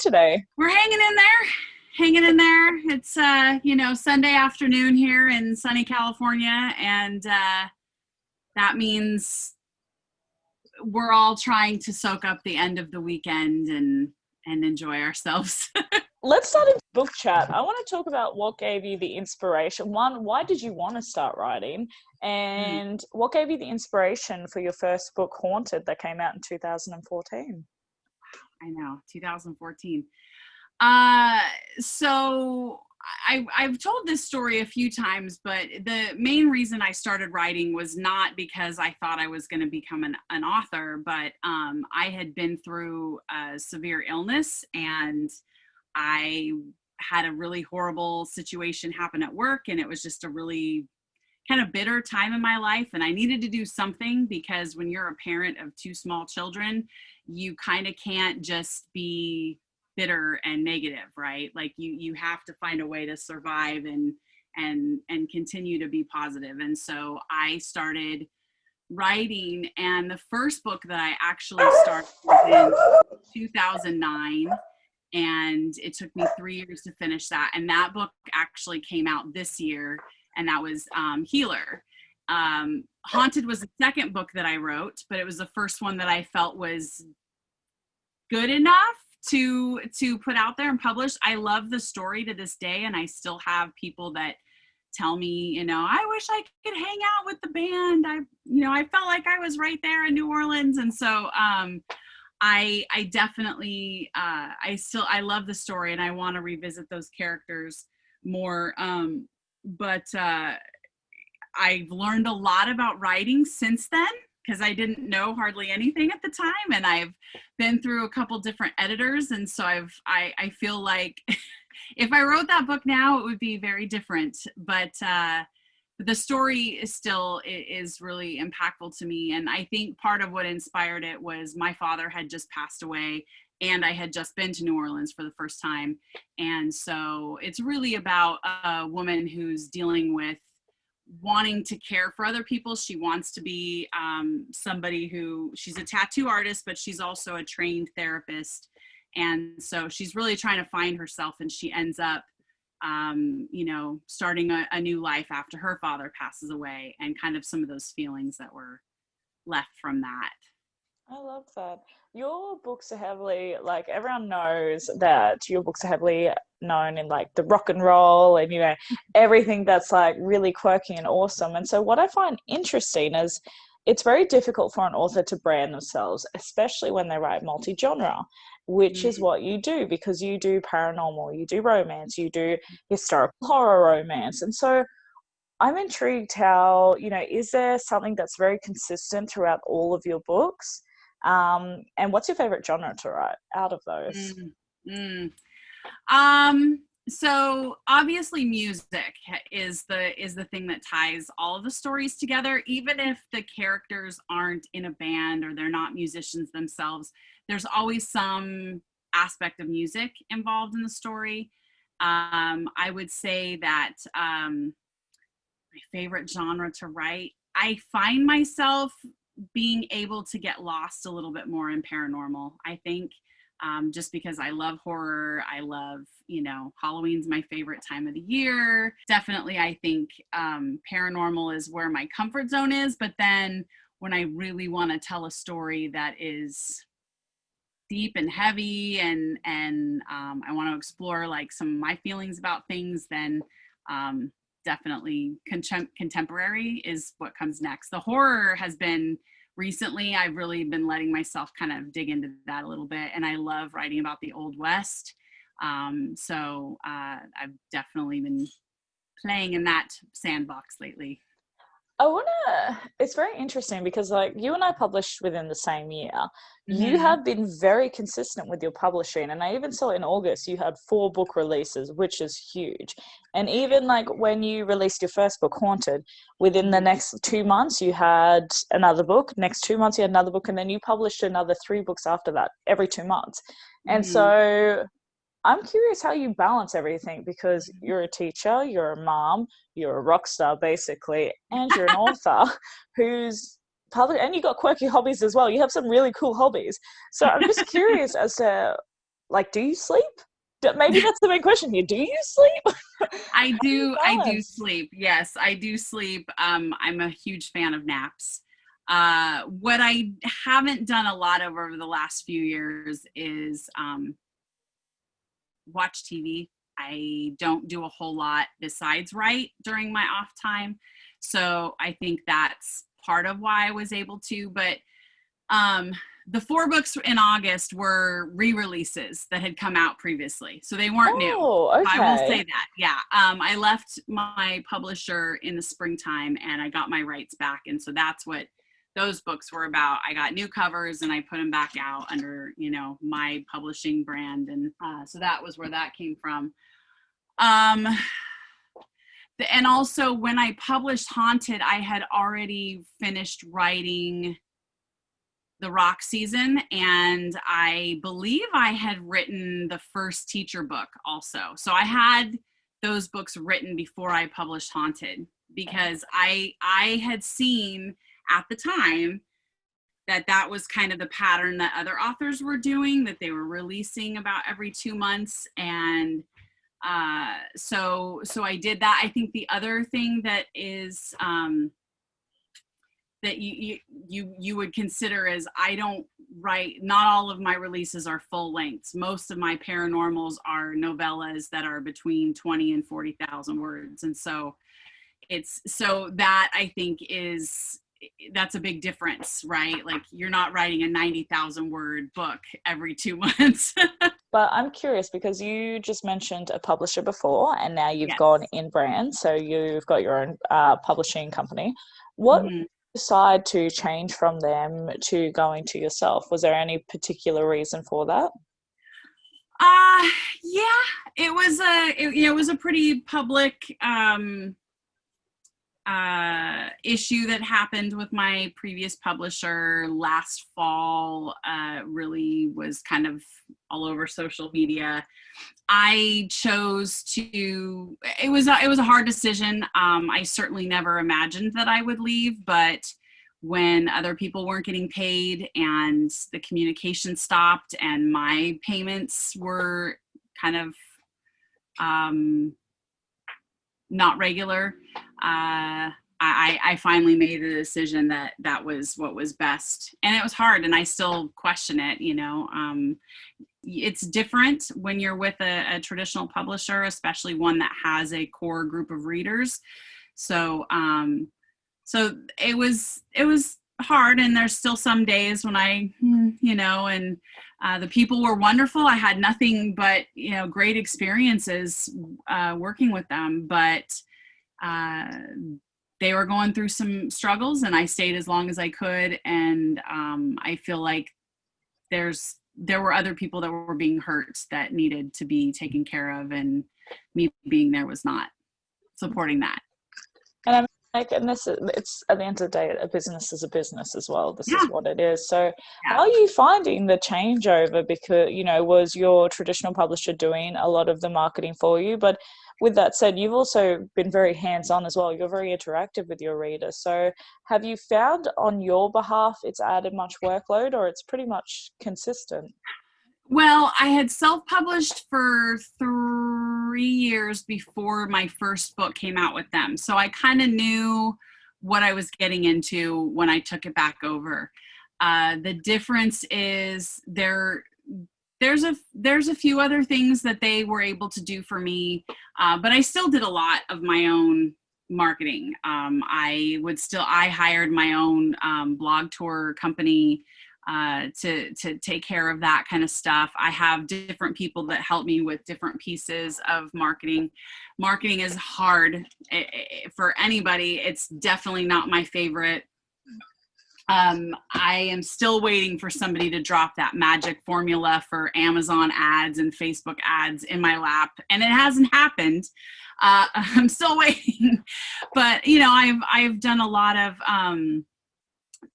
today? We're hanging in there. It's, Sunday afternoon here in sunny California. And that means we're all trying to soak up the end of the weekend and enjoy ourselves. Let's start a book chat. I want to talk about what gave you the inspiration. One, why did you want to start writing? And what gave you the inspiration for your first book, Haunted, that came out in 2014? I know, 2014. So I've told this story a few times, but the main reason I started writing was not because I thought I was going to become an author, but I had been through a severe illness, and I had a really horrible situation happen at work, and it was just a really kind of bitter time in my life, and I needed to do something, because when you're a parent of two small children, you kind of can't just be bitter and negative, right? Like you have to find a way to survive and continue to be positive. And so I started writing, and the first book that I actually started was in 2009, and it took me 3 years to finish that. And that book actually came out this year, and that was Healer. Haunted was the second book that I wrote, but it was the first one that I felt was good enough to put out there and publish. I love the story to this day, and I still have people that tell me, I wish I could hang out with the band. I felt like I was right there in New Orleans. And so I definitely, I love the story, and I want to revisit those characters more. But I've learned a lot about writing since then, because I didn't know hardly anything at the time, and I've been through a couple different editors, and so I feel like if I wrote that book now, it would be very different. But the story is really impactful to me, and I think part of what inspired it was my father had just passed away, and I had just been to New Orleans for the first time. And so it's really about a woman who's dealing with wanting to care for other people. She wants to be somebody she's a tattoo artist, but she's also a trained therapist. And so she's really trying to find herself, and she ends up, starting a new life after her father passes away, and kind of some of those feelings that were left from that. I love that. Your books are heavily, like, everyone knows that your books are heavily known in, like, the rock and roll and, everything that's, like, really quirky and awesome. And so what I find interesting is it's very difficult for an author to brand themselves, especially when they write multi-genre, which is what you do, because you do paranormal, you do romance, you do historical horror romance. And so I'm intrigued how, is there something that's very consistent throughout all of your books? And what's your favorite genre to write out of those? So obviously music is the thing that ties all of the stories together. Even if the characters aren't in a band or they're not musicians themselves, there's always some aspect of music involved in the story. I would say that my favorite genre to write, I find myself being able to get lost a little bit more in paranormal. I think just because I love horror, I love, Halloween's my favorite time of the year. Definitely, I think paranormal is where my comfort zone is. But then when I really want to tell a story that is deep and heavy, and I want to explore like some of my feelings about things, then definitely contemporary is what comes next. The horror has been recently, I've really been letting myself kind of dig into that a little bit, and I love writing about the Old West. So I've definitely been playing in that sandbox lately. It's very interesting because, like, you and I published within the same year. You have been very consistent with your publishing, and I even saw in August you had 4 book releases, which is huge. And even like when you released your first book, Haunted, within the next 2 months you had another book, next 2 months you had another book, and then you published another 3 books after that every 2 months. And so I'm curious how you balance everything, because you're a teacher, you're a mom, you're a rock star basically, and you're an author who's public, and you got quirky hobbies as well. You have some really cool hobbies. So I'm just curious as to like, do you sleep? Maybe that's the main question here. Do you sleep? I do. I do Balance. sleep. Yes, I do sleep. I'm a huge fan of naps. What I haven't done a lot of over the last few years is watch TV. I don't do a whole lot besides write during my off time. So I think that's part of why I was able to. But the 4 books in August were re-releases that had come out previously. So they weren't new. Oh, I will okay. say that. Yeah. I left my publisher in the springtime and I got my rights back. And so that's what those books were about. I got new covers and I put them back out under, my publishing brand. And so that was where that came from. And also when I published Haunted, I had already finished writing the rock season, and I believe I had written the first teacher book also. So I had those books written before I published Haunted, because I had seen at the time that was kind of the pattern that other authors were doing, that they were releasing about every 2 months. And so I did that. I think the other thing that is that you would consider is, I don't write, not all of my releases are full lengths. Most of my paranormals are novellas that are between 20 and 40,000 words. And so that I think that's a big difference, right? Like, you're not writing a 90,000 word book every 2 months. But I'm curious, because you just mentioned a publisher before, and now you've Yes. gone in brand, so you've got your own publishing company. What Mm-hmm. decide to change from them to going to yourself? Was there any particular reason for that? Yeah, it was a pretty public issue that happened with my previous publisher last fall. Really was kind of all over social media. I chose to, it was a hard decision. I certainly never imagined that I would leave, but when other people weren't getting paid and the communication stopped and my payments were kind of not regular, I finally made the decision that was what was best. And it was hard, and I still question it. It's different when you're with a traditional publisher, especially one that has a core group of readers. So it was hard, and there's still some days when and the people were wonderful. I had nothing but, great experiences working with them, but they were going through some struggles, and I stayed as long as I could. And I feel like there were other people that were being hurt that needed to be taken care of, and me being there was not supporting that. And I'm like, and it's at the end of the day, a business is a business as well. This Yeah. is what it is. So Yeah. how are you finding the changeover? Because, was your traditional publisher doing a lot of the marketing for you? But with that said, you've also been very hands-on as well. You're very interactive with your readers. So have you found on your behalf it's added much workload, or it's pretty much consistent? Well, I had self-published for 3 years before my first book came out with them. So I kind of knew what I was getting into when I took it back over. The difference is there's a few other things that they were able to do for me, but I still did a lot of my own marketing. I hired my own blog tour company to take care of that kind of stuff. I have different people that help me with different pieces of marketing. Marketing is hard for anybody. It's definitely not my favorite. I am still waiting for somebody to drop that magic formula for Amazon ads and Facebook ads in my lap, and it hasn't happened. I'm still waiting, but I've done a lot of.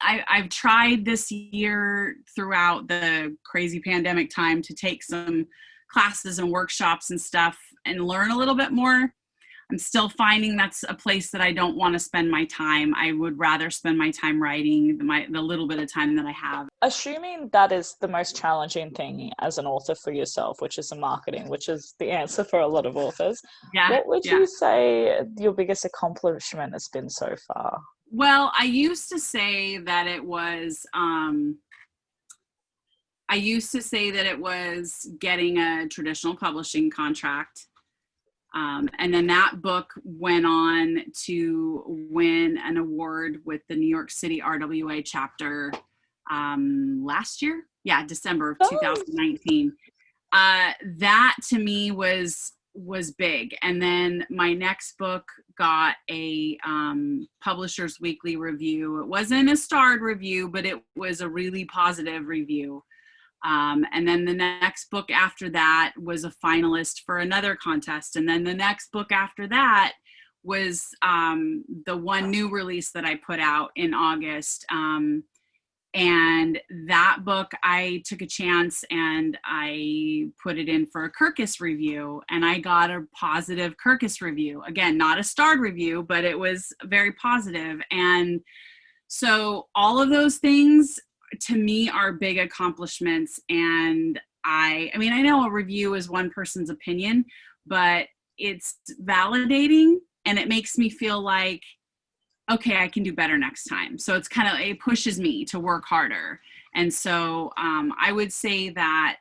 I've tried this year throughout the crazy pandemic time to take some classes and workshops and stuff and learn a little bit more. I'm still finding that's a place that I don't want to spend my time. I would rather spend my time writing the little bit of time that I have. Assuming that is the most challenging thing as an author for yourself, which is the marketing, which is the answer for a lot of authors, Yeah, what would yeah. you say your biggest accomplishment has been so far? Well, I used to say that it was getting a traditional publishing contract. And then that book went on to win an award with the New York City RWA chapter last year. Yeah, December of 2019. That to me was big. And then my next book got a Publishers Weekly review. It wasn't a starred review, but it was a really positive review. And then the next book after that was a finalist for another contest. And then the next book after that was the one new release that I put out in August. And that book, I took a chance and I put it in for a Kirkus review, and I got a positive Kirkus review. Again, not a starred review, but it was very positive. And so all of those things to me are big accomplishments. And I mean, I know a review is one person's opinion, but it's validating and it makes me feel like, okay, I can do better next time. So it's kind of, it pushes me to work harder. And so I would say that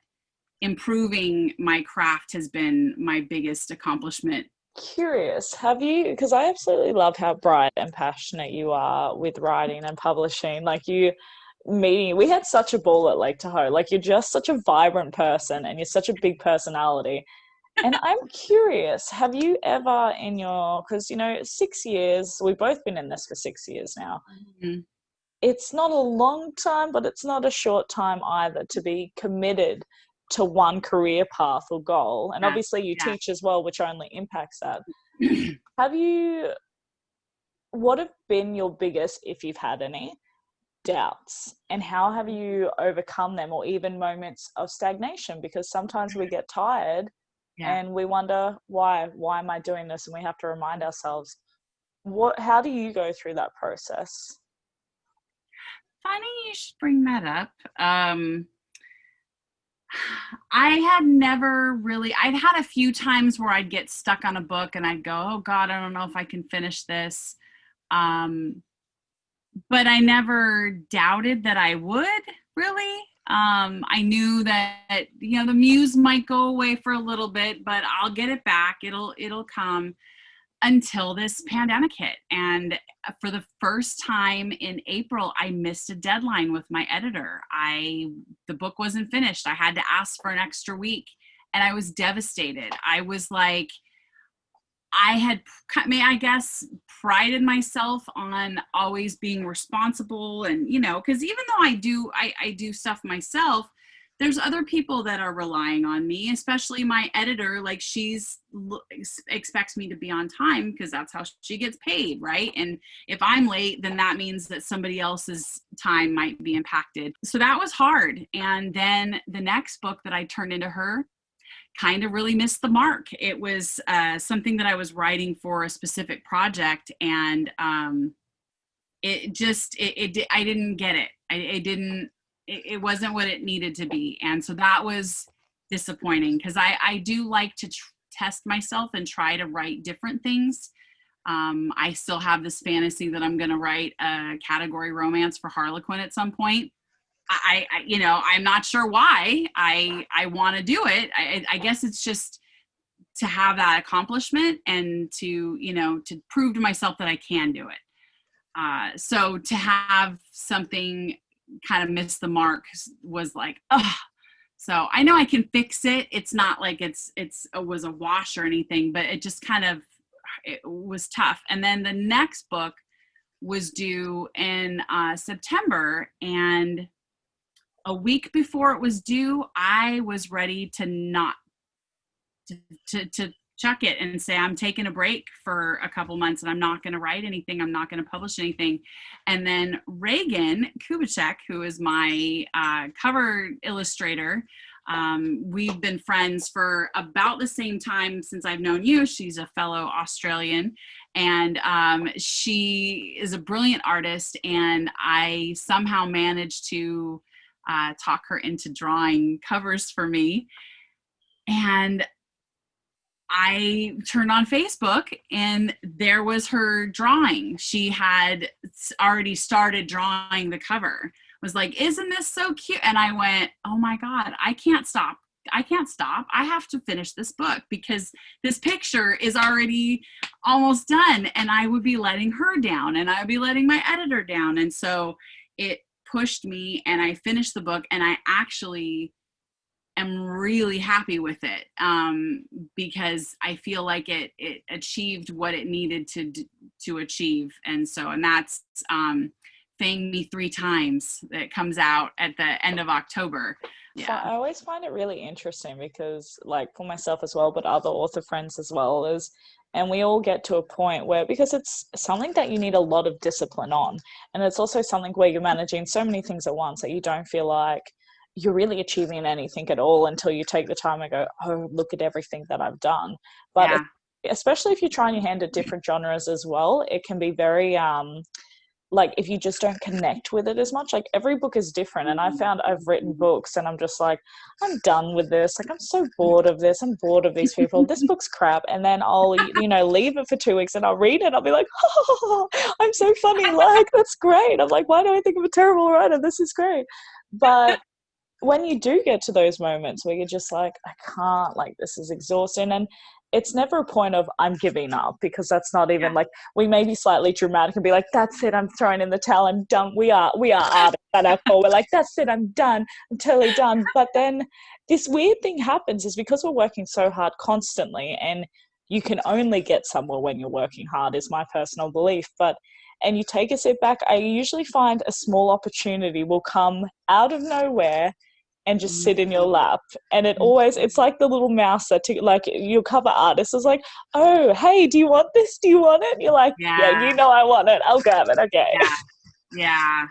improving my craft has been my biggest accomplishment. Curious, have you, because I absolutely love how bright and passionate you are with writing and publishing. Like we had such a ball at Lake Tahoe. Like you're just such a vibrant person and you're such a big personality. And I'm curious, have you ever because, 6 years, we've both been in this for 6 years now. Mm-hmm. It's not a long time, but it's not a short time either to be committed to one career path or goal. And obviously you teach as well, which only impacts that. What have been your biggest, if you've had any, doubts, and how have you overcome them, or even moments of stagnation? Because sometimes we get tired and we wonder, why am I doing this? And we have to remind ourselves, how do you go through that process? Funny you should bring that up. I had never really, I'd had a few times where I'd get stuck on a book and I'd go, oh God, I don't know if I can finish this. But I never doubted that I would, really. I knew that, the muse might go away for a little bit, but I'll get it back. It'll come, until this pandemic hit. And for the first time in April, I missed a deadline with my editor. The book wasn't finished. I had to ask for an extra week, and I was devastated. I was like, I had, I guess, prided myself on always being responsible, and because even though I do stuff myself, there's other people that are relying on me, especially my editor. Like, expects me to be on time because that's how she gets paid, right? And if I'm late, then that means that somebody else's time might be impacted. So that was hard. And then the next book that I turned into her kind of really missed the mark. It was something that I was writing for a specific project, and I didn't get it. It wasn't what it needed to be. And so that was disappointing, because I do like to test myself and try to write different things. I still have this fantasy that I'm going to write a category romance for Harlequin at some point. I'm not sure why I want to do it. I guess it's just to have that accomplishment and to prove to myself that I can do it. So to have something kind of miss the mark was like, oh. So I know I can fix it. It's not like it was a wash or anything, but it just it was tough. And then the next book was due in September, and a week before it was due, I was ready to chuck it and say, I'm taking a break for a couple months and I'm not going to write anything. I'm not going to publish anything. And then Reagan Kubicek, who is my cover illustrator, We've been friends for about the same time since I've known you. She's a fellow Australian, and she is a brilliant artist, and I somehow managed to talk her into drawing covers for me. And I turned on Facebook and there was her drawing. She had already started drawing the cover. Was like, isn't this so cute? And I went, oh my God, I can't stop. I can't stop. I have to finish this book because this picture is already almost done, and I would be letting her down and I would be letting my editor down. And so it pushed me, and I finished the book, and I actually am really happy with it, because I feel like it achieved what it needed to achieve. And that's Fang Me 3 Times, that comes out at the end of October. Yeah. I always find it really interesting because, like, for myself as well, but other author friends as well, and we all get to a point where, because it's something that you need a lot of discipline on, and it's also something where you're managing so many things at once that you don't feel like you're really achieving anything at all until you take the time and go, oh, look at everything that I've done. But especially if you're trying your hand at different genres as well, it can be very, like, if you just don't connect with it as much, like, every book is different. And I found I've written books and I'm just like, I'm done with this. Like, I'm so bored of this. I'm bored of these people. This book's crap. And then I'll, leave it for 2 weeks and I'll read it. I'll be like, oh, I'm so funny. Like, that's great. I'm like, why do I think I'm a terrible writer? This is great. But when you do get to those moments where you're just like, I can't, like, this is exhausting. And it's never a point of I'm giving up, because that's not even like, we may be slightly dramatic and be like, that's it, I'm throwing in the towel, I'm done. We are artists at our core. We're like, that's it, I'm done. I'm totally done. But then this weird thing happens, is because we're working so hard constantly, and you can only get somewhere when you're working hard, is my personal belief. And you take a step back, I usually find a small opportunity will come out of nowhere and just sit in your lap. And it's like the little mouse that, like, your cover artist is like, oh, hey, do you want this? Do you want it? And you're like, yeah, I want it. I'll grab it. Okay. Yeah.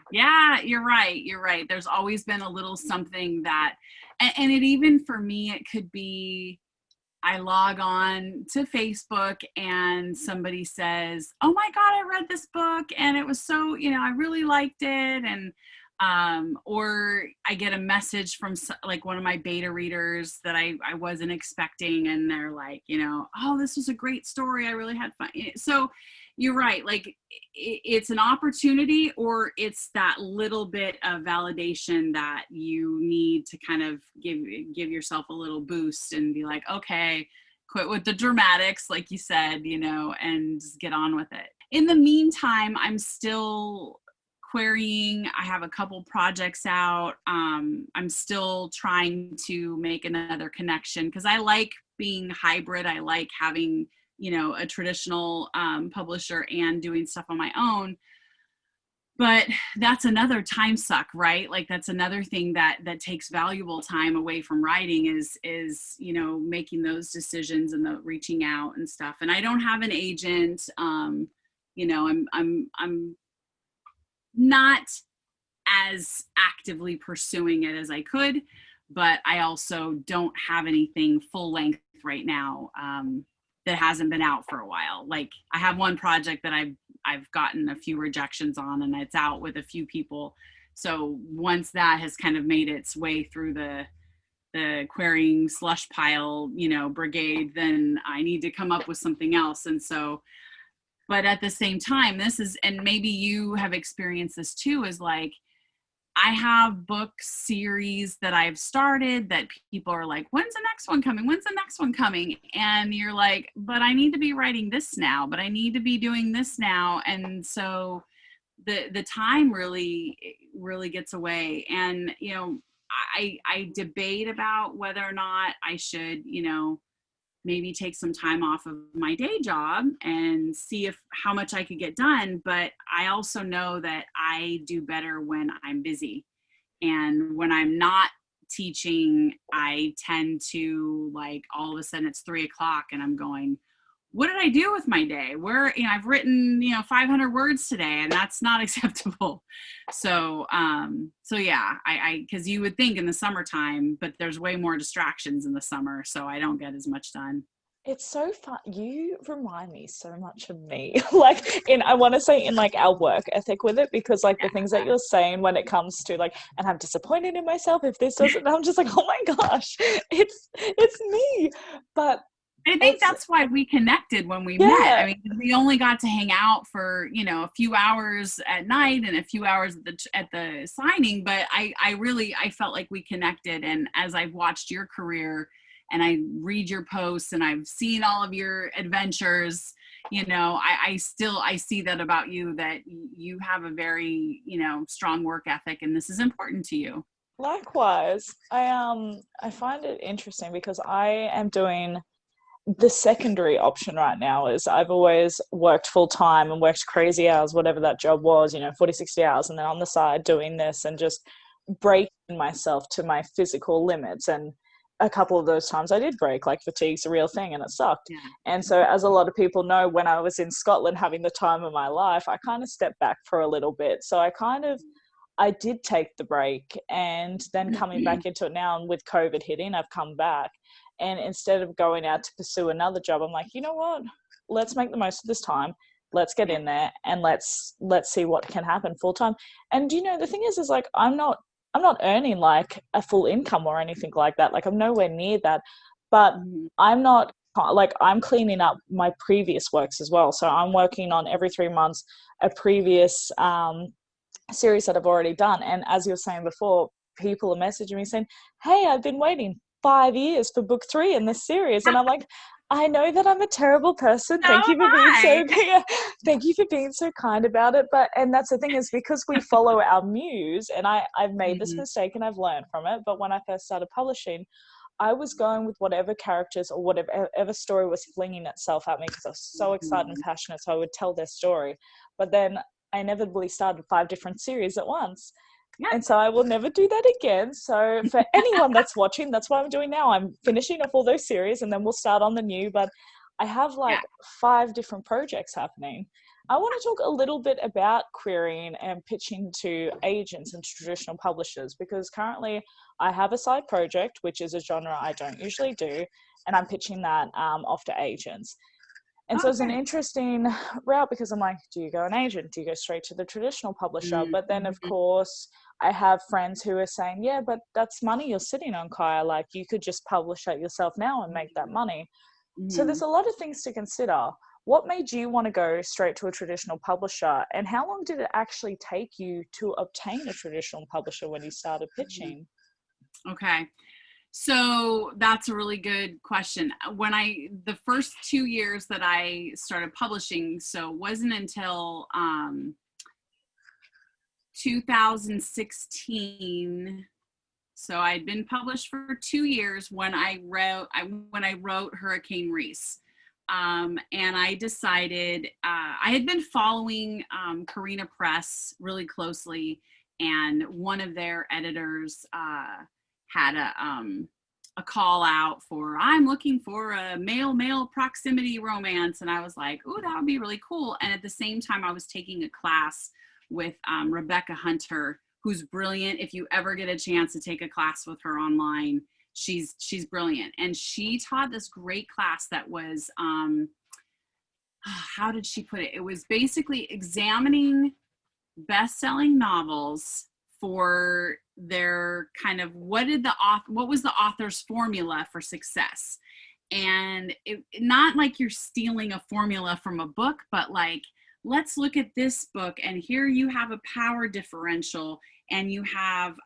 You're right. There's always been a little something that, and it, even for me, it could be, I log on to Facebook and somebody says, oh my God, I read this book and it was so, I really liked it. And or I get a message from like one of my beta readers that I wasn't expecting, and they're like, oh, this was a great story. I really had fun. So you're right. Like, it's an opportunity, or it's that little bit of validation that you need to kind of give yourself a little boost and be like, okay, quit with the dramatics, like you said, and just get on with it. In the meantime, I'm still querying. I have a couple projects out. I'm still trying to make another connection, because I like being hybrid. I like having, a traditional publisher and doing stuff on my own. But that's another time suck, right? Like, that's another thing that takes valuable time away from writing is making those decisions and the reaching out and stuff. And I don't have an agent. I'm not as actively pursuing it as I could, but I also don't have anything full length right now that hasn't been out for a while. Like, I have one project that I've gotten a few rejections on, and it's out with a few people. So once that has kind of made its way through the querying slush pile, brigade, then I need to come up with something else. And so, but at the same time, and maybe you have experienced this too, is like, I have book series that I've started that people are like, when's the next one coming? When's the next one coming? And you're like, but I need to be writing this now, but I need to be doing this now. And so the time really gets away. And, I debate about whether or not I should, maybe take some time off of my day job and see how much I could get done. But I also know that I do better when I'm busy. And when I'm not teaching, I tend to, like, all of a sudden it's 3:00 and I'm going, what did I do with my day? Where, I've written, 500 words today, and that's not acceptable. So, so yeah, cause you would think in the summertime, but there's way more distractions in the summer. So I don't get as much done. It's so fun. You remind me so much of me. Like I want to say in like our work ethic with it, because like the things that you're saying when it comes to like, and I'm disappointed in myself if this doesn't, I'm just like, oh my gosh, it's me. But I think it's, that's why we connected when we met. yeah, I mean, we only got to hang out for, a few hours at night and a few hours at the signing, but I felt like we connected. And as I've watched your career and I read your posts and I've seen all of your adventures, I see that about you, that you have a very, strong work ethic, and this is important to you. likewise. I find it interesting because I am doing the secondary option right now. Is I've always worked full time and worked crazy hours, whatever that job was, 40, 60 hours, and then on the side doing this and just breaking myself to my physical limits. And a couple of those times I did break, like fatigue's a real thing and it sucked. Yeah. And so, as a lot of people know, when I was in Scotland having the time of my life, I kind of stepped back for a little bit. So I did take the break, and then coming back into it now, and with COVID hitting, I've come back. And instead of going out to pursue another job, I'm like, you know what? Let's make the most of this time. Let's get Yeah. in there and let's see what can happen full time. And the thing is like I'm not earning like a full income or anything like that. Like I'm nowhere near that. But Mhm. I'm not like I'm cleaning up my previous works as well. So I'm working on every 3 months a previous series that I've already done. And as you were saying before, people are messaging me saying, hey, I've been waiting 5 years for book 3 in this series. And I'm like, I know that I'm a terrible person. So Thank you am for being I. so thank you for being so kind about it. And that's the thing, is because we follow our muse, and I've made this Mhm. mistake and I've learned from it. But when I first started publishing, I was going with whatever characters or whatever story was flinging itself at me, because I was so excited and Mhm. passionate. So I would tell their story. But then I inevitably started 5 different series at once. Yep. And so I will never do that again. So for anyone that's watching, that's what I'm doing now. I'm finishing off all those series and then we'll start on the new. But I have Yeah. like 5 different projects happening. I want to talk a little bit about querying and pitching to agents and traditional publishers, because currently I have a side project, which is a genre I don't usually do, and I'm pitching that off to agents. And so it's an Okay. interesting route, because I'm like, do you go an agent? Do you go straight to the traditional publisher? But then, of Mhm. course, I have friends who are saying, yeah, but that's money you're sitting on, Kaya. Like, you could just publish it yourself now and make that money. So there's Mhm. a lot of things to consider. What made you want to go straight to a traditional publisher? And how long did it actually take you to obtain a traditional publisher when you started Mhm. pitching? Okay. So that's a really good question. The first 2 years that I started publishing, so it wasn't until 2016. So I'd been published for 2 years when I wrote Hurricane Reese. And I decided, I had been following Carina Press really closely, and one of their editors had a call out for, I'm looking for a male proximity romance. And I was like, oh, that would be really cool. And at the same time, I was taking a class with Rebecca Hunter, who's brilliant. If you ever get a chance to take a class with her online, she's brilliant. And she taught this great class that was, how did she put it? It was basically examining best-selling novels for their kind of, what was the author's formula for success. And not like you're stealing a formula from a book, but like, let's look at this book, and here you have a power differential, and you have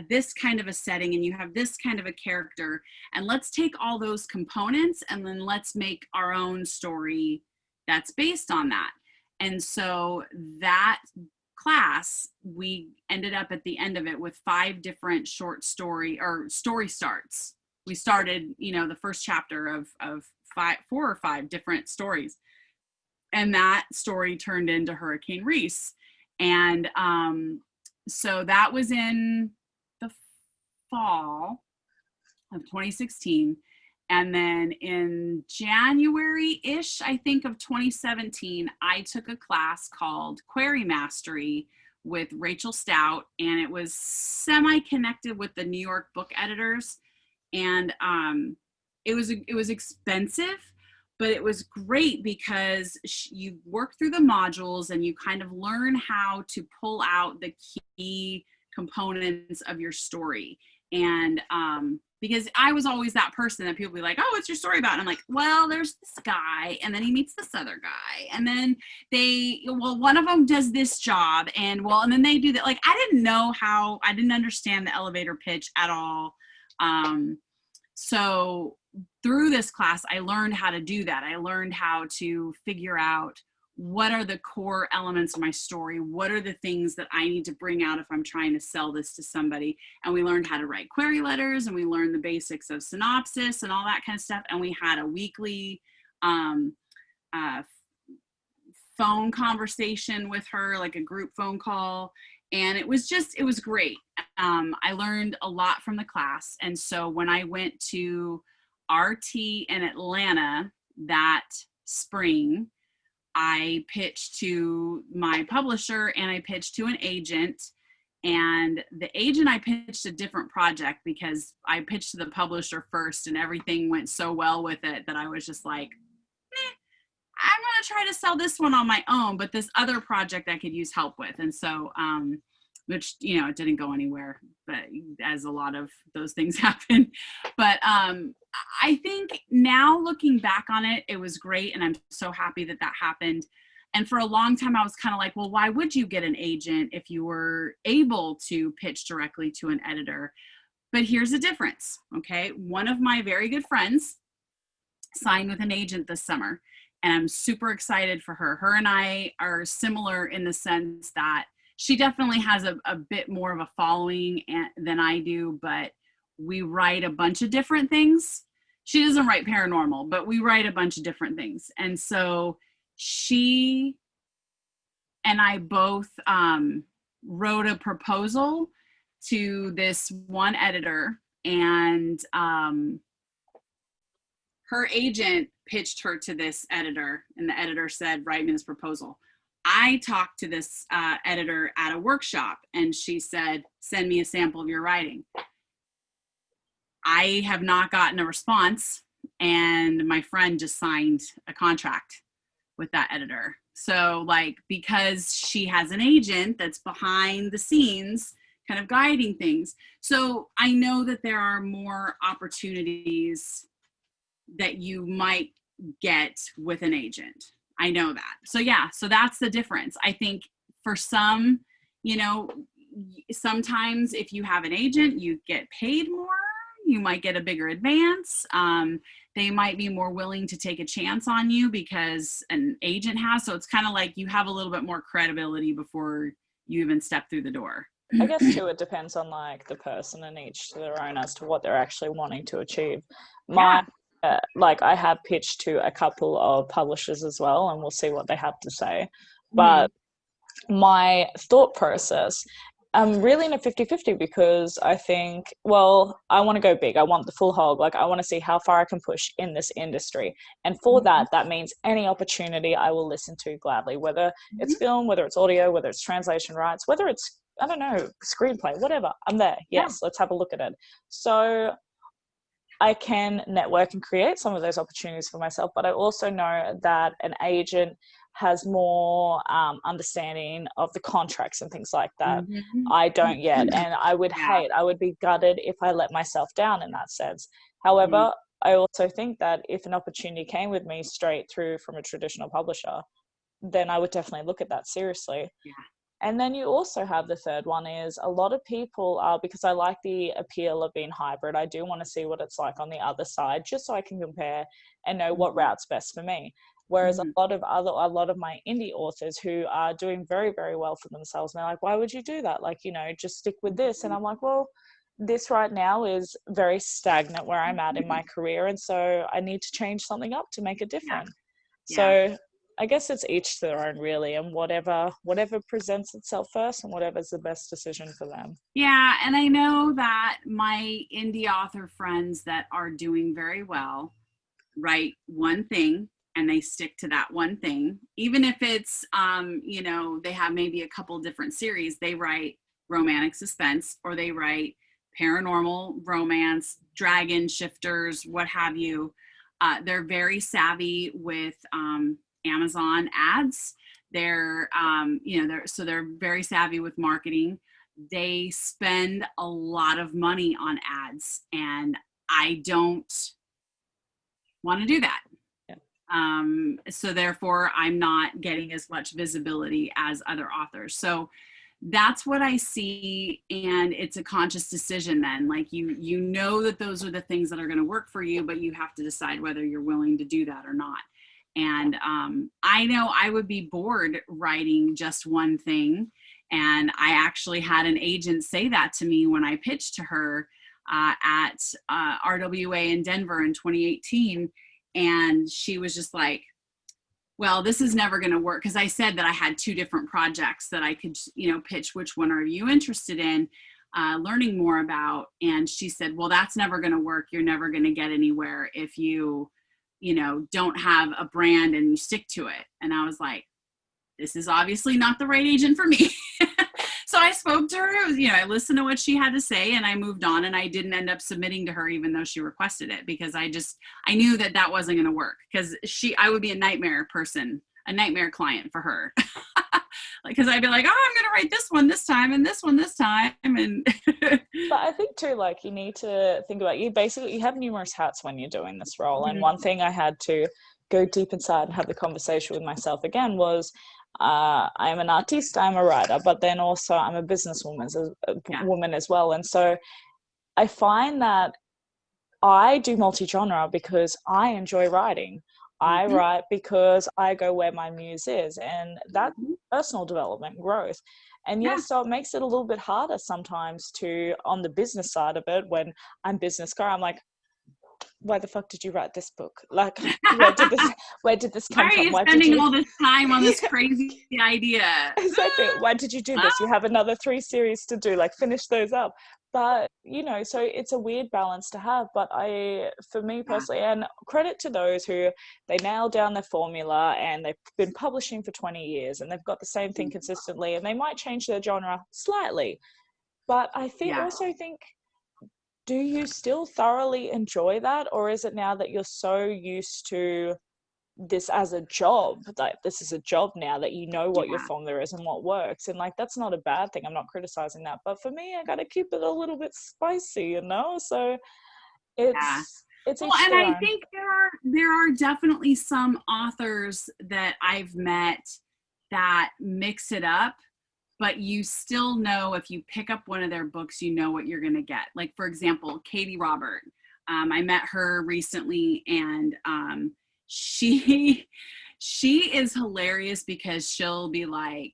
this kind of a setting, and you have this kind of a character, and let's take all those components and then let's make our own story that's based on that. And so that class, we ended up at the end of it with 5 different short story or story starts. We started, the first chapter of 4 or 5 different stories, and that story turned into Hurricane Reese. And so that was in the fall of 2016. And then in January-ish, I think, of 2017, I took a class called Query Mastery with Rachel Stout, and it was semi-connected with the New York book editors. And it was expensive, but it was great because you work through the modules and you kind of learn how to pull out the key components of your story. And because I was always that person that people be like, oh, what's your story about? And I'm like, well, there's this guy, and then he meets this other guy, and then one of them does this job, and then they do that. Like, I didn't understand the elevator pitch at all. So through this class, I learned how to do that. I learned how to figure out what are the core elements of my story? What are the things that I need to bring out if I'm trying to sell this to somebody? And we learned how to write query letters, and we learned the basics of synopsis and all that kind of stuff. And we had a weekly phone conversation with her, like a group phone call. And it was great. I learned a lot from the class. And so when I went to RT in Atlanta that spring, I pitched to my publisher and I pitched to an agent. And the agent, I pitched a different project because I pitched to the publisher first, and everything went so well with it that I was just like, I'm going to try to sell this one on my own, but this other project I could use help with. And so, which, it didn't go anywhere, but as a lot of those things happen. But I think now looking back on it, it was great. And I'm so happy that happened. And for a long time, I was kind of like, well, why would you get an agent if you were able to pitch directly to an editor? But here's the difference, okay? One of my very good friends signed with an agent this summer, and I'm super excited for her. Her and I are similar in the sense that she definitely has a bit more of a following than I do, but we write a bunch of different things. She doesn't write paranormal, but we write a bunch of different things. And so she and I both wrote a proposal to this one editor, and her agent pitched her to this editor, and the editor said, write me this proposal. I talked to this editor at a workshop, and she said, send me a sample of your writing. I have not gotten a response, and my friend just signed a contract with that editor. So, like, because she has an agent that's behind the scenes kind of guiding things. So I know that there are more opportunities that you might get with an agent. I know that. So yeah, so that's the difference. I think for some, sometimes if you have an agent, you get paid more, you might get a bigger advance. They might be more willing to take a chance on you because an agent has. So it's kind of like you have a little bit more credibility before you even step through the door. I guess too, it depends on like the person and each to their own as to what they're actually wanting to achieve. I have pitched to a couple of publishers as well, and we'll see what they have to say. But my thought process, I'm really in a 50-50 because I think, well, I want to go big. I want the full hog. Like, I want to see how far I can push in this industry. And for that means any opportunity I will listen to gladly, whether it's film, whether it's audio, whether it's translation rights, whether it's, I don't know, screenplay, whatever. I'm there. Yes, let's have a look at it. So I can network and create some of those opportunities for myself, but I also know that an agent has more understanding of the contracts and things like that. I don't yet, and I would be gutted if I let myself down in that sense. However, I also think that if an opportunity came with me straight through from a traditional publisher, then I would definitely look at that seriously. Yeah. And then you also have the third one is a lot of people because I like the appeal of being hybrid. I do want to see what it's like on the other side, just so I can compare and know what route's best for me. Whereas a lot of my indie authors who are doing very, very well for themselves, and they're like, why would you do that? Like, just stick with this. And I'm like, well, this right now is very stagnant where I'm at in my career. And so I need to change something up to make it different. So I guess it's each their own really, and whatever presents itself first and whatever's the best decision for them. Yeah, and I know that my indie author friends that are doing very well write one thing and they stick to that one thing. Even if it's, you know, they have maybe a couple different series, they write romantic suspense or they write paranormal romance, dragon shifters, what have you. They're very savvy with Amazon ads. They're, you know, they're very savvy with marketing. They spend a lot of money on ads, and I don't want to do that. So therefore, I'm not getting as much visibility as other authors. So that's what I see, and it's a conscious decision then. Like you know that those are the things that are going to work for you, but you have to decide whether you're willing to do that or not. And I know I would be bored writing just one thing. And I actually had an agent say that to me when I pitched to her at RWA in Denver in 2018. And she was just like, well, this is never going to work. Because I said that I had 2 different projects that I could, you know, pitch. Which one are you interested in learning more about? And she said, well, that's never going to work. You're never going to get anywhere if you know, don't have a brand and you stick to it. And I was like, this is obviously not the right agent for me. So I spoke to her, you know, I listened to what she had to say and I moved on, and I didn't end up submitting to her even though she requested it, because I knew that that wasn't going to work, because I would be a nightmare person, a nightmare client for her. Like, cause I'd be like, oh, I'm going to write this one this time and this one this time. And but I think too, like, you need to think about, you have numerous hats when you're doing this role. And one thing I had to go deep inside and have the conversation with myself again was, I'm an artist, I'm a writer, but then also I'm a businesswoman woman as well. And so I find that I do multi-genre because I enjoy writing. I write because I go where my muse is, and that personal development, growth. And yes, so it makes it a little bit harder sometimes on the business side of it, when I'm business guy, I'm like, why the fuck did you write this book? Like, where did this come from? Why are you spending all this time on this crazy idea? Exactly. Why did you do this? You have another 3 series to do, like, finish those up. But, you know, so it's a weird balance to have. But for me personally, and credit to those who, they nail down their formula and they've been publishing for 20 years and they've got the same thing consistently, and they might change their genre slightly. But I also think, do you still thoroughly enjoy that? Or is it now that you're so used to this as a job, like this is a job now, that you know what your formula is and what works? And like, that's not a bad thing. I'm not criticizing that. But for me, I got to keep it a little bit spicy, you know? So it's well, and I think there are definitely some authors that I've met that mix it up, but you still know, if you pick up one of their books, you know what you're going to get. Like, for example, Katie Robert. I met her recently, and she is hilarious, because she'll be like,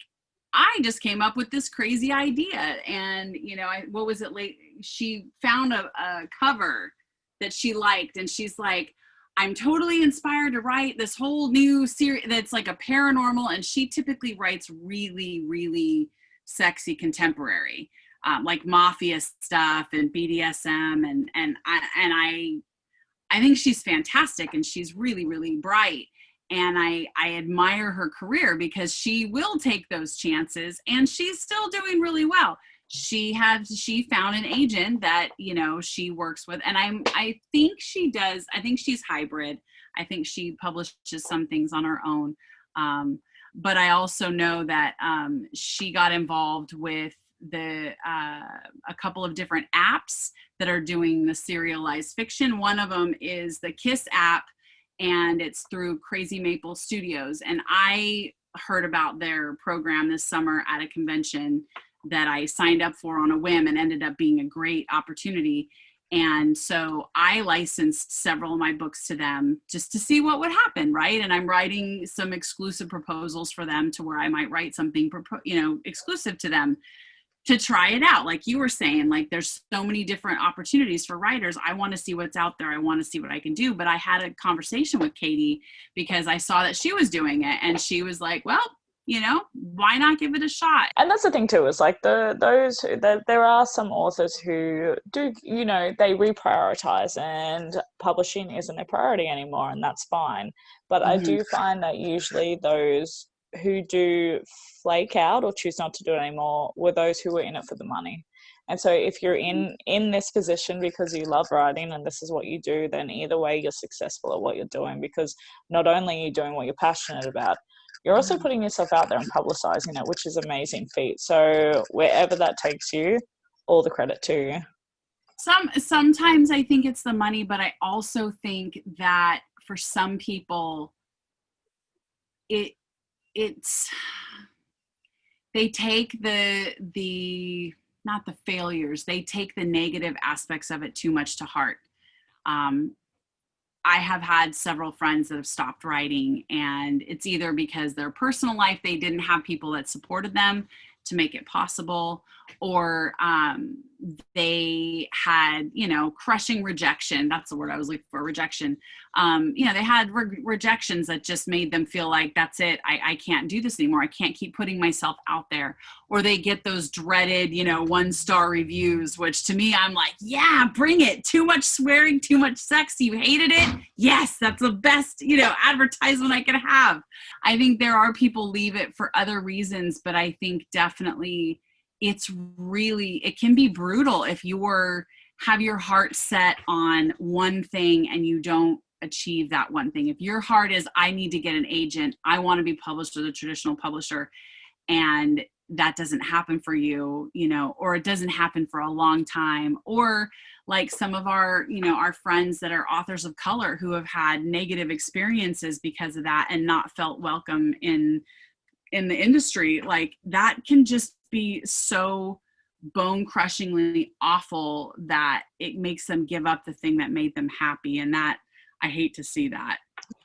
I just came up with this crazy idea. And, you know, she found a cover that she liked, and she's like, I'm totally inspired to write this whole new series that's like a paranormal. And she typically writes really, really sexy contemporary, like mafia stuff and BDSM. And I think she's fantastic, and she's really, really bright. And I admire her career, because she will take those chances, and she's still doing really well. She found an agent that, you know, she works with, and I think she's hybrid. I think she publishes some things on her own. But I also know that she got involved with a couple of different apps that are doing the serialized fiction. One of them is the KISS app, and it's through Crazy Maple Studios. And I heard about their program this summer at a convention that I signed up for on a whim, and ended up being a great opportunity. And so I licensed several of my books to them just to see what would happen, right? And I'm writing some exclusive proposals for them, to where I might write something, you know, exclusive to them. to try it out. Like you were saying, like there's so many different opportunities for writers. I want to see what's out there. I want to see what I can do. But I had a conversation with Katie because I saw that she was doing it, and she was like, well, you know, why not give it a shot? And that's the thing too, is like there are some authors who do, you know, they reprioritize, and publishing isn't a priority anymore, and that's fine. But I do find that usually those who do flake out or choose not to do it anymore were those who were in it for the money. And so if you're in this position because you love writing and this is what you do, then either way you're successful at what you're doing, because not only are you doing what you're passionate about, you're also putting yourself out there and publicizing it, which is an amazing feat. So wherever that takes you, all the credit to you. Sometimes I think it's the money, but I also think that for some people, it's they take the not the failures, they take the negative aspects of it too much to heart. I have had several friends that have stopped writing, and it's either because their personal life, they didn't have people that supported them to make it possible, or they had, you know, crushing rejection. That's the word I was looking for, rejection. You know, they had rejections that just made them feel like, that's it, I can't do this anymore. I can't keep putting myself out there. Or they get those dreaded, you know, 1-star reviews, which to me, I'm like, yeah, bring it. Too much swearing, too much sex. You hated it. Yes, that's the best, you know, advertisement I could have. I think there are people leave it for other reasons, but I think definitely it can be brutal if you have your heart set on one thing and you don't achieve that one thing. If your heart is, I need to get an agent, I want to be published with a traditional publisher, and that doesn't happen for you, you know, or it doesn't happen for a long time, or like some of our, you know, our friends that are authors of color who have had negative experiences because of that and not felt welcome in the industry, like that can just be so bone crushingly awful that it makes them give up the thing that made them happy. And that, I hate to see that.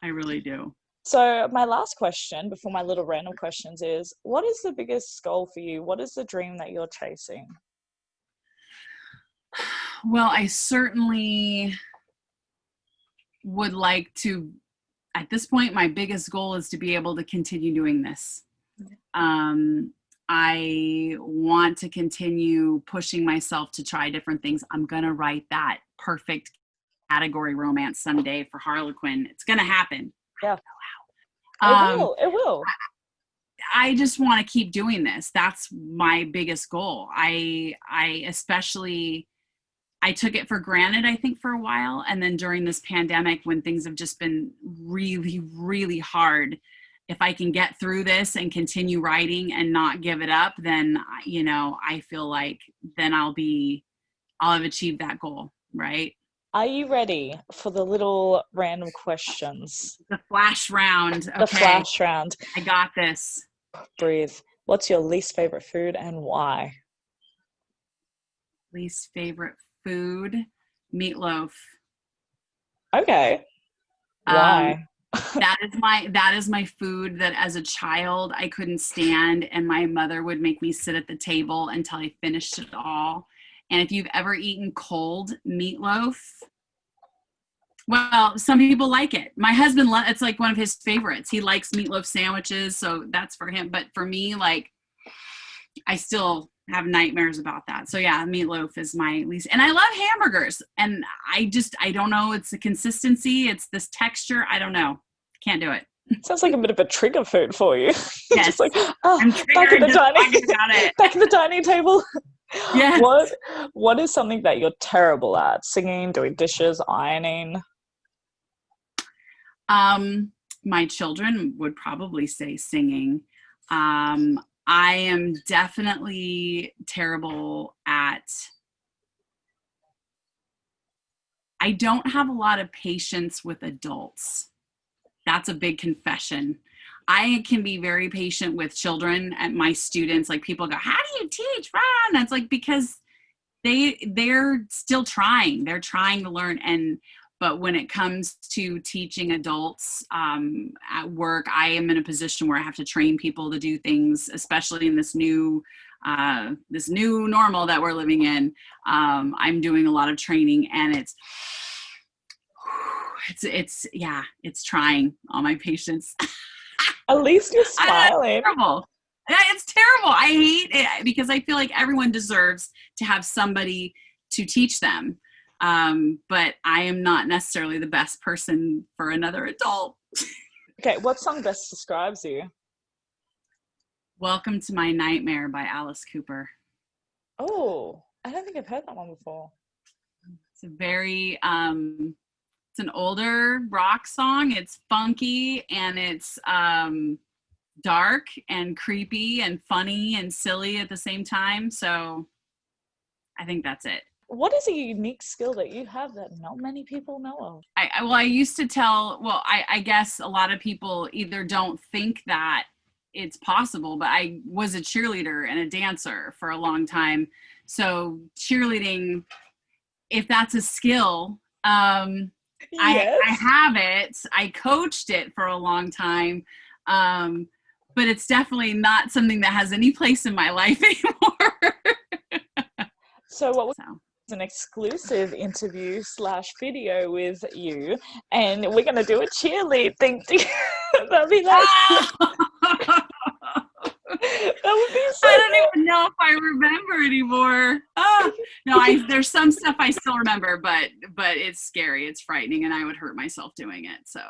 I really do. So my last question before my little random questions is, what is the biggest goal for you? What is the dream that you're chasing? Well, I certainly would like to, at this point, my biggest goal is to be able to continue doing this. I want to continue pushing myself to try different things. I'm going to write that perfect category romance someday for Harlequin. It's going to happen. Yeah. It will. I just want to keep doing this. That's my biggest goal. I took it for granted, I think, for a while. And then during this pandemic, when things have just been really, really hard, if I can get through this and continue writing and not give it up, then, you know, I feel like then I'll have achieved that goal, right? Are you ready for the little random questions? The flash round. Okay. The flash round. I got this. Breathe. What's your least favorite food and why? Least favorite food? Meatloaf. Okay. Why? That is my food that as a child I couldn't stand, and my mother would make me sit at the table until I finished it all. And if you've ever eaten cold meatloaf, well, some people like it. My husband, it's like one of his favorites. He likes meatloaf sandwiches, so that's for him. But for me, like, I still have nightmares about that. So yeah, meatloaf is my least. And I love hamburgers. And I don't know. It's the consistency. It's this texture. I don't know. Can't do it. Sounds like a bit of a trigger food for you. Yes. Just like, back in the dining table. Yes. What is something that you're terrible at? Singing, doing dishes, ironing? My children would probably say singing. I am definitely terrible at, I don't have a lot of patience with adults. That's a big confession. I can be very patient with children and my students. Like, people go, how do you teach? And it's like, because they're still trying. They're trying to learn. But when it comes to teaching adults at work, I am in a position where I have to train people to do things, especially in this new normal that we're living in. I'm doing a lot of training, and it's trying on my patients. At least you're smiling. It's terrible. It's terrible. I hate it because I feel like everyone deserves to have somebody to teach them. But I am not necessarily the best person for another adult. Okay, what song best describes you? Welcome to My Nightmare by Alice Cooper. Oh, I don't think I've heard that one before. It's a very, it's an older rock song. It's funky, and it's dark and creepy and funny and silly at the same time. So I think that's it. What is a unique skill that you have that not many people know of? I used to tell, I guess a lot of people either don't think that it's possible, but I was a cheerleader and a dancer for a long time. So cheerleading, if that's a skill, yes. I have it. I coached it for a long time. But it's definitely not something that has any place in my life anymore. So what was an exclusive interview / video with you, and we're going to do a cheerlead thing together. That'd be like... That would be so I don't even know if I remember anymore. No, there's some stuff I still remember, but it's scary, it's frightening, and I would hurt myself doing it. So,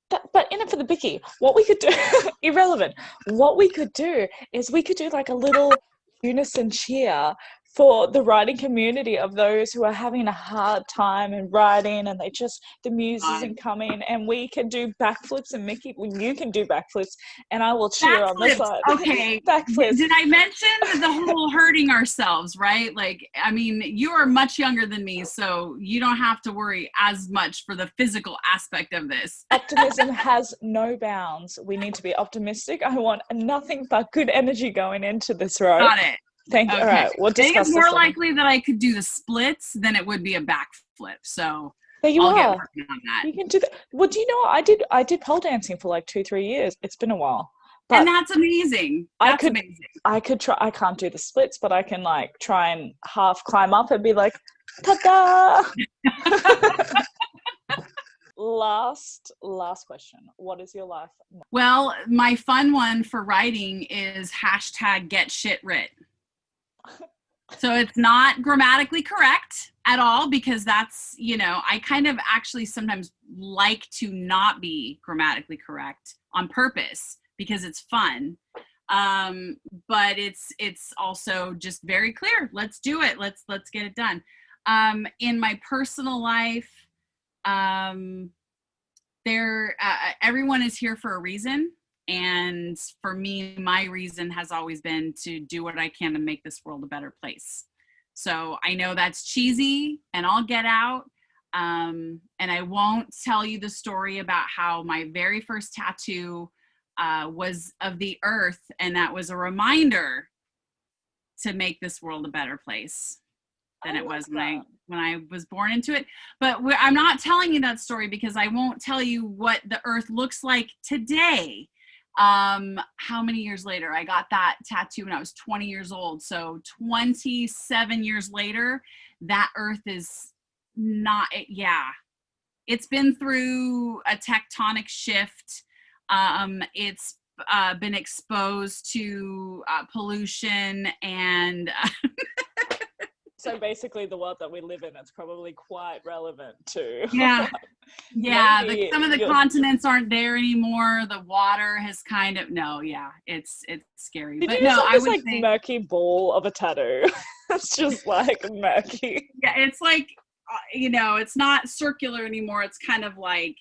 but in it for the Bicky, what we could do, irrelevant. What we could do is we could do like a little unison cheer for the writing community of those who are having a hard time in writing, and the muse isn't coming, and we can do backflips, and Mickey, you can do backflips, and I will cheer on the side. Okay. Backflips. Did I mention the whole hurting ourselves, right? Like, I mean, you are much younger than me, so you don't have to worry as much for the physical aspect of this. Optimism has no bounds. We need to be optimistic. I want nothing but good energy going into this road. Got it. Thank you. Okay. All right, we'll discuss. I think it's more likely that I could do the splits than it would be a backflip. So there you I'll are. get working on that. You can do that. Well, do you know what? I did pole dancing for like 2-3 years. It's been a while. But and that's amazing. Amazing. I could try. I can't do the splits, but I can like try and half climb up and be like, ta-da! Last question. What is your life? Well, my fun one for writing is #GetShitWrit. So it's not grammatically correct at all, because that's, I kind of actually sometimes like to not be grammatically correct on purpose because it's fun. But it's also just very clear. Let's do it. Let's get it done. In my personal life, everyone is here for a reason. And for me, my reason has always been to do what I can to make this world a better place. So I know that's cheesy and I'll get out. And I won't tell you the story about how my very first tattoo was of the earth. And that was a reminder to make this world a better place than it was when I was born into it. But I'm not telling you that story because I won't tell you what the earth looks like today. How many years later? I got that tattoo when I was 20 years old. So 27 years later, that earth is not, it's been through a tectonic shift. It's been exposed to pollution and so basically the world that we live in is probably quite relevant to some of the continents aren't there anymore. The water has it's scary. But no, I would say murky ball of a tattoo. It's just like murky. Yeah, it's like it's not circular anymore. It's kind of like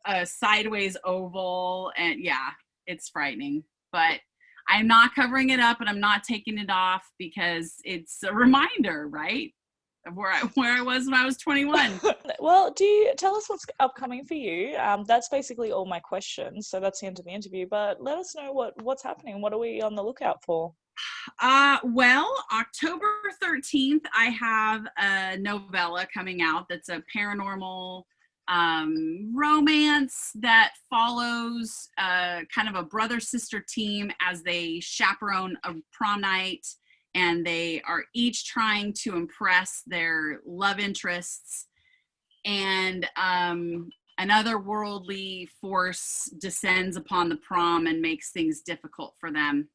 a sideways oval, and it's frightening, but I'm not covering it up and I'm not taking it off because it's a reminder, right, of where I was when I was 21. Well, do you tell us what's upcoming for you? That's basically all my questions. So that's the end of the interview. But let us know what's happening. What are we on the lookout for? Well, October 13th, I have a novella coming out that's a paranormal romance that follows kind of a brother-sister team as they chaperone a prom night, and they are each trying to impress their love interests, and another worldly force descends upon the prom and makes things difficult for them.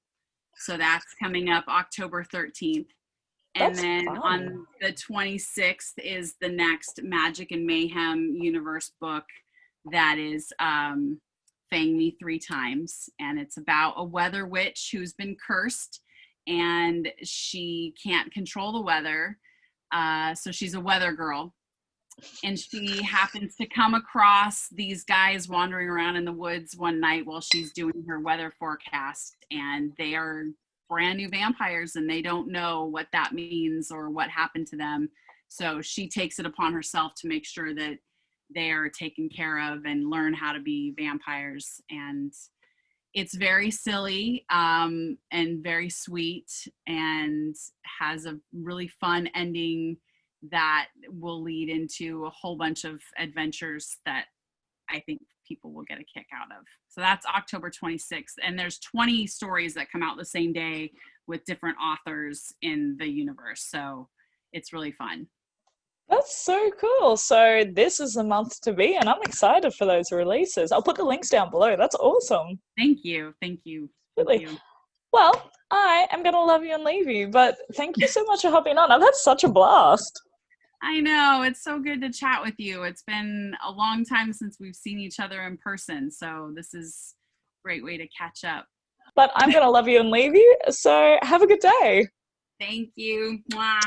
So that's coming up October 13th. And That's then fun. on the 26th is the next Magic and Mayhem universe book that is Fang Me Three Times. And it's about a weather witch who's been cursed and she can't control the weather. So she's a weather girl. And she happens to come across these guys wandering around in the woods one night while she's doing her weather forecast. And they are brand new vampires and they don't know what that means or what happened to them. So she takes it upon herself to make sure that they are taken care of and learn how to be vampires. And it's very silly and very sweet and has a really fun ending that will lead into a whole bunch of adventures that I think people will get a kick out of. So that's October 26th. And there's 20 stories that come out the same day with different authors in the universe. So it's really fun. That's so cool. So this is the month to be, and I'm excited for those releases. I'll put the links down below. That's awesome. Thank you. Thank you. Really. Thank you. Well, I am going to love you and leave you, but thank you so much for hopping on. I've had such a blast. I know. It's so good to chat with you. It's been a long time since we've seen each other in person. So this is a great way to catch up. But I'm going to love you and leave you. So have a good day. Thank you. Mwah.